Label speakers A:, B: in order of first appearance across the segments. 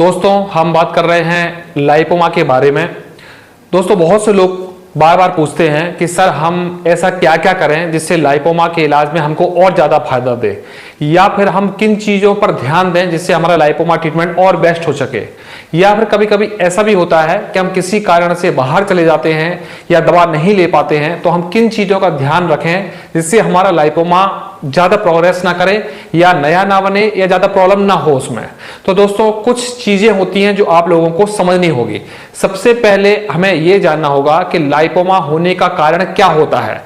A: दोस्तों हम बात कर रहे हैं लाइपोमा के बारे में। दोस्तों बहुत से लोग बार बार पूछते हैं कि सर हम ऐसा क्या क्या करें जिससे लाइपोमा के इलाज में हमको और ज़्यादा फायदा दे, या फिर हम किन चीज़ों पर ध्यान दें जिससे हमारा लाइपोमा ट्रीटमेंट और बेस्ट हो सके। या फिर कभी कभी ऐसा भी होता है कि हम किसी कारण से बाहर चले जाते हैं या दवा नहीं ले पाते हैं, तो हम किन चीज़ों का ध्यान रखें जिससे हमारा लाइपोमा ज़्यादा प्रोग्रेस ना करे या नया ना बने या ज़्यादा प्रॉब्लम ना हो उसमें। तो दोस्तों कुछ चीज़ें होती हैं जो आप लोगों को समझनी होगी। सबसे पहले हमें यह जानना होगा कि लाइपोमा होने का कारण क्या होता है।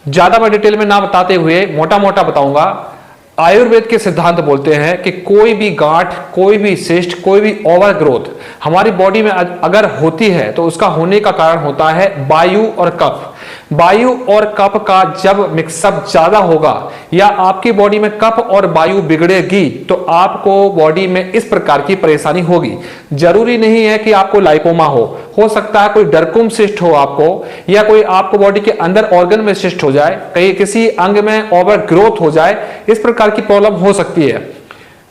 A: ज़्यादा मैं डिटेल में ना बताते हुए मोटा मोटा बताऊंगा। आयुर्वेद के सिद्धांत बोलते हैं कि कोई भी गांठ, कोई भी सिस्ट, कोई भी ओवर ग्रोथ हमारी बॉडी में अगर होती है तो उसका होने का कारण होता है वायु और कफ। वायु और कफ का जब मिक्सअप ज्यादा होगा या आपकी बॉडी में कफ और वायु बिगड़ेगी तो आपको बॉडी में इस प्रकार की परेशानी होगी। जरूरी नहीं है कि आपको लाइपोमा हो सकता है कोई डरकुम सिस्ट हो आपको, या कोई आपको बॉडी के अंदर ऑर्गन में सिस्ट हो जाए, कहीं किसी अंग में ओवर ग्रोथ हो जाए, इस प्रकार की प्रॉब्लम हो सकती है।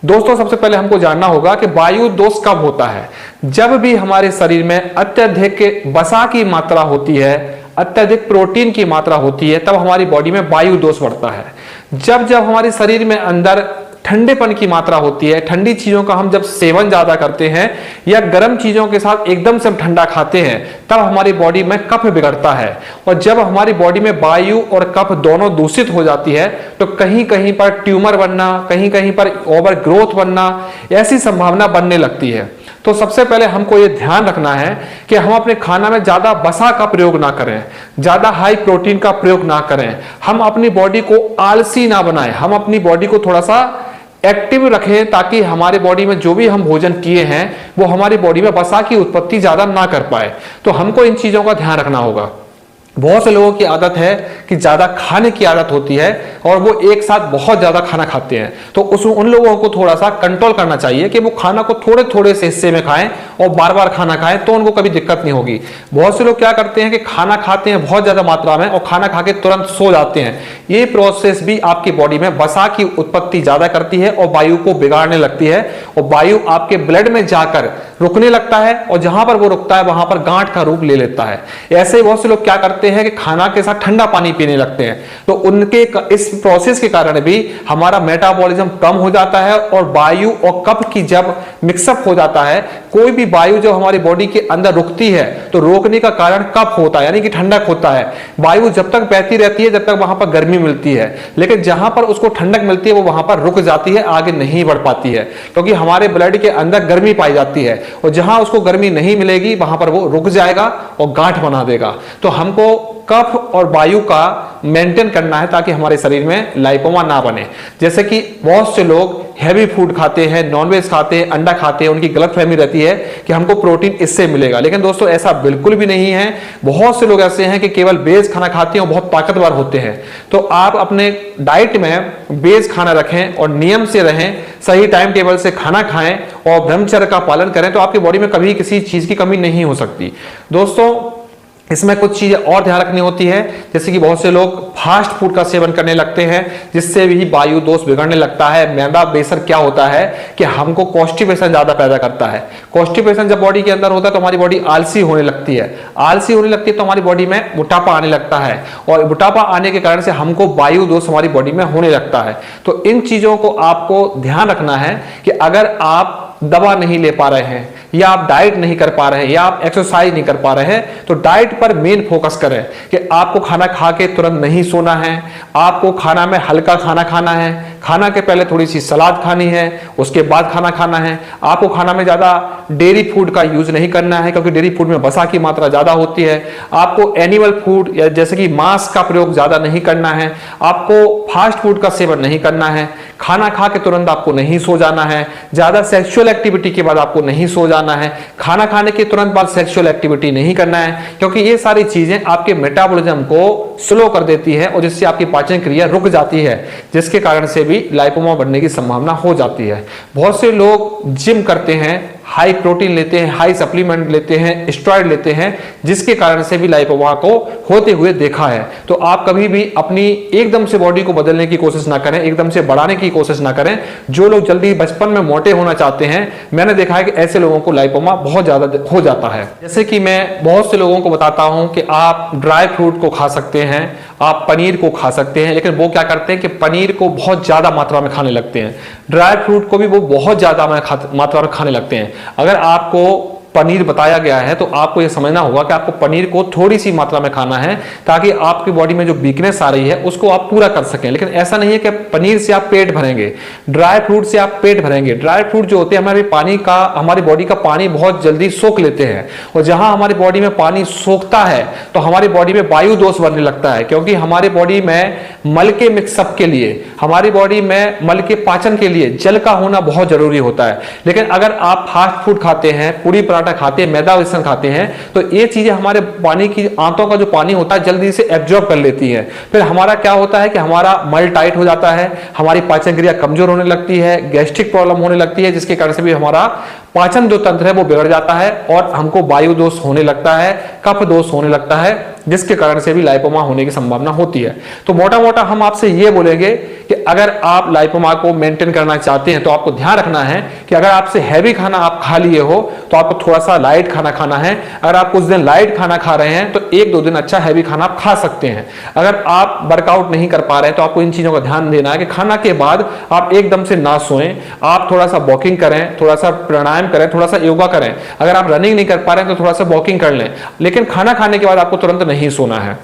A: दोस्तों सबसे पहले हमको जानना होगा कि वायु दोष कब होता है। जब भी हमारे शरीर में अत्यधिक वसा की मात्रा होती है, अत्यधिक प्रोटीन की मात्रा होती है, तब हमारी बॉडी में वायु दोष बढ़ता है। जब जब हमारे शरीर में अंदर ठंडेपन की मात्रा होती है, ठंडी चीजों का हम जब सेवन ज्यादा करते हैं या गर्म चीजों के साथ एकदम से हम ठंडा खाते हैं, तब हमारी बॉडी में कफ बिगड़ता है। और जब हमारी बॉडी में वायु और कफ दोनों दूषित हो जाती है तो कहीं कहीं पर ट्यूमर बनना, कहीं कहीं पर ओवर ग्रोथ बनना, ऐसी संभावना बनने लगती है। तो सबसे पहले हमको ये ध्यान रखना है कि हम अपने खाना में ज्यादा वसा का प्रयोग ना करें, ज्यादा हाई प्रोटीन का प्रयोग ना करें। हम अपनी बॉडी को आलसी ना बनाएं, हम अपनी बॉडी को थोड़ा सा एक्टिव रखें ताकि हमारे बॉडी में जो भी हम भोजन किए हैं वो हमारी बॉडी में वसा की उत्पत्ति ज्यादा ना कर पाए। तो हमको इन चीजों का ध्यान रखना होगा। बहुत से लोगों की आदत है कि ज्यादा खाने की आदत होती है और वो एक साथ बहुत ज्यादा खाना खाते हैं, तो उन लोगों को थोड़ा सा कंट्रोल करना चाहिए कि वो खाना को थोड़े थोड़े से हिस्से में खाएं और बार बार खाना खाएं, तो उनको कभी दिक्कत नहीं होगी। बहुत से लोग क्या करते हैं कि खाना खाते हैं बहुत ज्यादा मात्रा में और खाना खा के तुरंत सो जाते हैं। ये प्रोसेस भी आपकी बॉडी में वसा की उत्पत्ति ज्यादा करती है और वायु को बिगाड़ने लगती है, और वायु आपके ब्लड में जाकर रुकने लगता है और जहां पर वो रुकता है वहां पर गांठ का रूप ले लेता है। ऐसे ही बहुत से लोग क्या करते हैं कि खाना के साथ ठंडा पानी पीने लगते हैं, तो उनके इस प्रोसेस के कारण भी हमारा मेटाबॉलिज्म कम हो जाता है और वायु और कफ की जब मिक्सअप हो जाता है, कोई भी वायु जो हमारी बॉडी के अंदर रुकती है तो रोकने का कारण कफ होता है, यानी कि ठंडक होता है। वायु जब तक बहती रहती है जब तक वहां पर गर्मी मिलती है, लेकिन जहां पर उसको ठंडक मिलती है वो वहां पर रुक जाती है, आगे नहीं बढ़ पाती है, क्योंकि हमारे ब्लड के अंदर गर्मी पाई जाती है और जहां उसको गर्मी नहीं मिलेगी वहां पर वो रुक जाएगा और गांठ बना देगा। तो हमको कफ और वायु का मेंटेन करना है ताकि हमारे शरीर में लाइपोमा ना बने। जैसे कि बहुत से लोग हैवी फूड खाते हैं, नॉनवेज खाते हैं, अंडा खाते हैं, उनकी गलतफहमी रहती है कि हमको प्रोटीन इससे मिलेगा, लेकिन दोस्तों ऐसा बिल्कुल भी नहीं है। बहुत से लोग ऐसे हैं कि केवल वेज खाना खाते हैं और बहुत ताकतवर होते हैं। तो आप अपने डाइट में वेज खाना रखें और नियम से रहें, सही टाइम टेबल से खाना खाएं और ब्रह्मचर्य का पालन करें, तो आपकी बॉडी में कभी किसी चीज की कमी नहीं हो सकती। दोस्तों इसमें कुछ चीजें और ध्यान रखनी होती है, जैसे कि बहुत से लोग फास्ट फूड का सेवन करने लगते हैं जिससे भी वायु दोष बिगड़ने लगता है। मैदा बेसर क्या होता है कि हमको कॉन्स्टिपेशन ज्यादा पैदा करता है। कॉन्स्टिपेशन जब बॉडी के अंदर होता है तो हमारी बॉडी आलसी होने लगती है, आलसी होने लगती है तो हमारी बॉडी में मोटापा आने लगता है, और मोटापा आने के कारण से हमको वायु दोष हमारी बॉडी में होने लगता है। तो इन चीजों को आपको ध्यान रखना है कि अगर आप दवा नहीं ले पा रहे हैं या आप डाइट नहीं कर पा रहे हैं या आप एक्सरसाइज नहीं कर पा रहे हैं, तो डाइट पर मेन फोकस करें कि आपको खाना खा के तुरंत नहीं सोना है, आपको खाना में हल्का खाना खाना है, खाना के पहले थोड़ी सी सलाद खानी है, उसके बाद खाना खाना है। आपको खाना में ज्यादा डेयरी फूड का यूज नहीं करना है क्योंकि डेयरी फूड में वसा की मात्रा ज्यादा होती है। आपको एनिमल फूड या जैसे कि मांस का प्रयोग ज्यादा नहीं करना है। आपको फास्ट फूड का सेवन नहीं करना है। खाना खा के तुरंत आपको नहीं सो जाना है। ज्यादा सेक्सुअल एक्टिविटी के बाद आपको नहीं सो जाना है। खाना खाने के तुरंत बाद सेक्सुअल एक्टिविटी नहीं करना है, क्योंकि ये सारी चीजें आपके मेटाबॉलिज्म को स्लो कर देती है और जिससे आपकी पाचन क्रिया रुक जाती है, जिसके कारण से भी भी लाइपोमा बढ़ने की संभावना हो जाती है। बहुत से लोग जिम करते हैं, हाई प्रोटीन लेते हैं, हाई सप्लीमेंट लेते हैं, स्टेरॉइड लेते हैं, जिसके कारण से भी लाइपोमा को होते हुए देखा है। तो आप कभी भी अपनी एकदम से बॉडी को बदलने की कोशिश ना करें, एकदम से बढ़ाने की कोशिश ना करें। जो लोग जल्दी बचपन में मोटे होना चाहते हैं, मैंने देखा है कि ऐसे लोगों को लाइपोमा बहुत ज्यादा हो जाता है। जैसे कि मैं बहुत से लोगों को बताता हूं कि आप ड्राई फ्रूट को खा सकते हैं, आप पनीर को खा सकते हैं, लेकिन वो क्या करते हैं कि पनीर को बहुत ज्यादा मात्रा में खाने लगते हैं, ड्राई फ्रूट को भी वो बहुत ज्यादा मात्रा में खाने लगते हैं। अगर आपको पनीर बताया गया है तो आपको यह समझना होगा कि आपको पनीर को थोड़ी सी मात्रा में खाना है, ताकि आपकी बॉडी में जो वीकनेस आ रही है उसको आप पूरा कर सकें। लेकिन ऐसा नहीं है कि पनीर से आप पेट भरेंगे, ड्राई फ्रूट से आप पेट भरेंगे। ड्राई फ्रूट जो होते हैं हमारी बॉडी का पानी बहुत जल्दी सोख लेते हैं, और जहां हमारी बॉडी में पानी सोखता है तो हमारी बॉडी में वायु दोष बनने लगता है, क्योंकि हमारी बॉडी में मल के मिक्सअप के लिए, हमारी बॉडी में मल के पाचन के लिए जल का होना बहुत जरूरी होता है। लेकिन अगर आप फास्ट फूड खाते हैं, पूरी खाते हैं, मैदा बेसन खाते हैं, तो ये चीजें हमारे पानी की आंतों का जो पानी होता है जल्दी से एब्जॉर्ब कर लेती है। फिर हमारा क्या होता है कि हमारा मल टाइट हो जाता है, हमारी पाचन क्रिया कमजोर होने लगती है, गैस्ट्रिक प्रॉब्लम होने लगती है, जिसके कारण से भी हमारा पाचन जो तंत्र है वो बिगड़ जाता है और हमको वायु दोष होने लगता है, कफ दोष होने लगता है, जिसके कारण से भी लाइपोमा होने की संभावना होती है। तो मोटा मोटा हम आपसे ये बोलेंगे कि अगर आप लाइपोमा को मेंटेन करना चाहते हैं तो आपको ध्यान रखना है कि अगर आपसे हैवी खाना आप खा लिए हो तो आपको थोड़ा सा लाइट खाना खाना है। अगर आप कुछ दिन लाइट खाना खा रहे हैं तो 1-2 दिन अच्छा हैवी खाना आप खा सकते हैं। अगर आप वर्कआउट नहीं कर पा रहे हैं तो आपको इन चीजों का ध्यान देना है कि खाना के बाद आप एकदम से ना सोएं, आप थोड़ा सा वॉकिंग करें, थोड़ा सा प्राणायाम करें, थोड़ा सा योगा करें। अगर आप रनिंग नहीं कर पा रहे हैं तो थोड़ा सा वॉकिंग कर लें, लेकिन खाना खाने के बाद आपको तुरंत नहीं सोना है।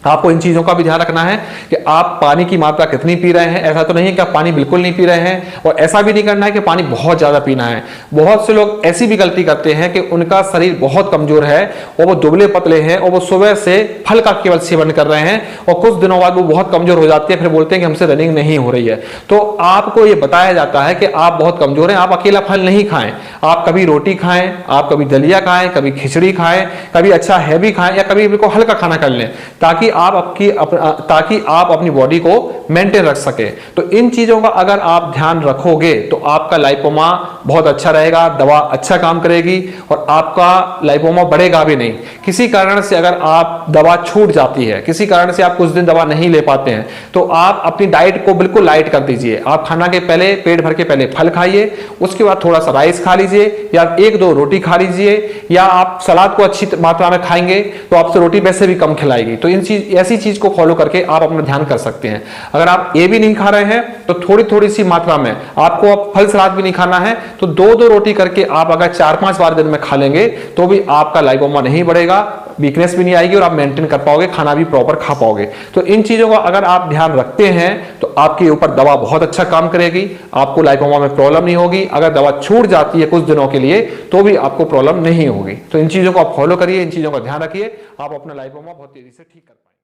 A: आपको इन चीजों का भी ध्यान रखना है कि आप पानी की मात्रा कितनी पी रहे हैं। ऐसा तो नहीं है कि आप पानी बिल्कुल नहीं पी रहे हैं, और ऐसा भी नहीं करना है कि पानी बहुत ज्यादा पीना है। बहुत से लोग ऐसी भी गलती करते हैं कि उनका शरीर बहुत कमजोर है और वो दुबले पतले हैं और वो सुबह से फल का केवल सेवन कर रहे हैं, और कुछ दिनों बाद वो बहुत कमजोर हो जाते हैं, फिर बोलते हैं कि हमसे रनिंग नहीं हो रही है। तो आपको ये बताया जाता है कि आप बहुत कमजोर हैं, आप अकेला फल नहीं खाएं, आप कभी रोटी खाएं, आप कभी दलिया खाएं, कभी खिचड़ी खाएं, कभी अच्छा हैवी खाएं, या कभी बिल्कुल हल्का खाना कर लें, ताकि आप अपनी बॉडी को मेंटेन रख सके। तो इन चीजों का अगर आप ध्यान रखोगे तो आपका लाइपोमा बहुत अच्छा रहेगा, दवा अच्छा काम करेगी और आपका लाइपोमा बढ़ेगा भी नहीं। किसी कारण से अगर आप दवा छूट जाती है, किसी कारण से आप कुछ दिन दवा नहीं ले पाते हैं, तो आप अपनी डाइट को बिल्कुल लाइट कर दीजिए। आप खाना के पहले पेट भर के पहले फल खाइए, उसके बाद थोड़ा सा राइस खा लीजिए, या 1-2 रोटी खा लीजिए, या आप सलाद को अच्छी मात्रा में खाएंगे तो आपसे रोटी वैसे भी कम खिलाएगी। तो ऐसी चीज को फॉलो करके आप अपना ध्यान कर सकते हैं। अगर आप ये भी नहीं खा रहे हैं तो थोड़ी सी मात्रा में आपको अब फल सलाद भी नहीं खाना है, तो 2-2 रोटी करके आप अगर 4-5 बार दिन में खा लेंगे तो भी आपका लाइपोमा नहीं बढ़ेगा, वीकनेस भी नहीं आएगी और आप मेंटेन कर पाओगे, खाना भी प्रॉपर खा पाओगे। तो इन चीजों का अगर आप ध्यान रखते हैं तो आपके ऊपर दवा बहुत अच्छा काम करेगी, आपको लाइपोमा में प्रॉब्लम नहीं होगी। अगर दवा छूट जाती है कुछ दिनों के लिए तो भी आपको प्रॉब्लम नहीं होगी। तो इन चीजों को आप फॉलो करिए, इन चीजों का ध्यान रखिए, आप अपना लाइपोमा बहुत तेजी से ठीक कर पाएंगे।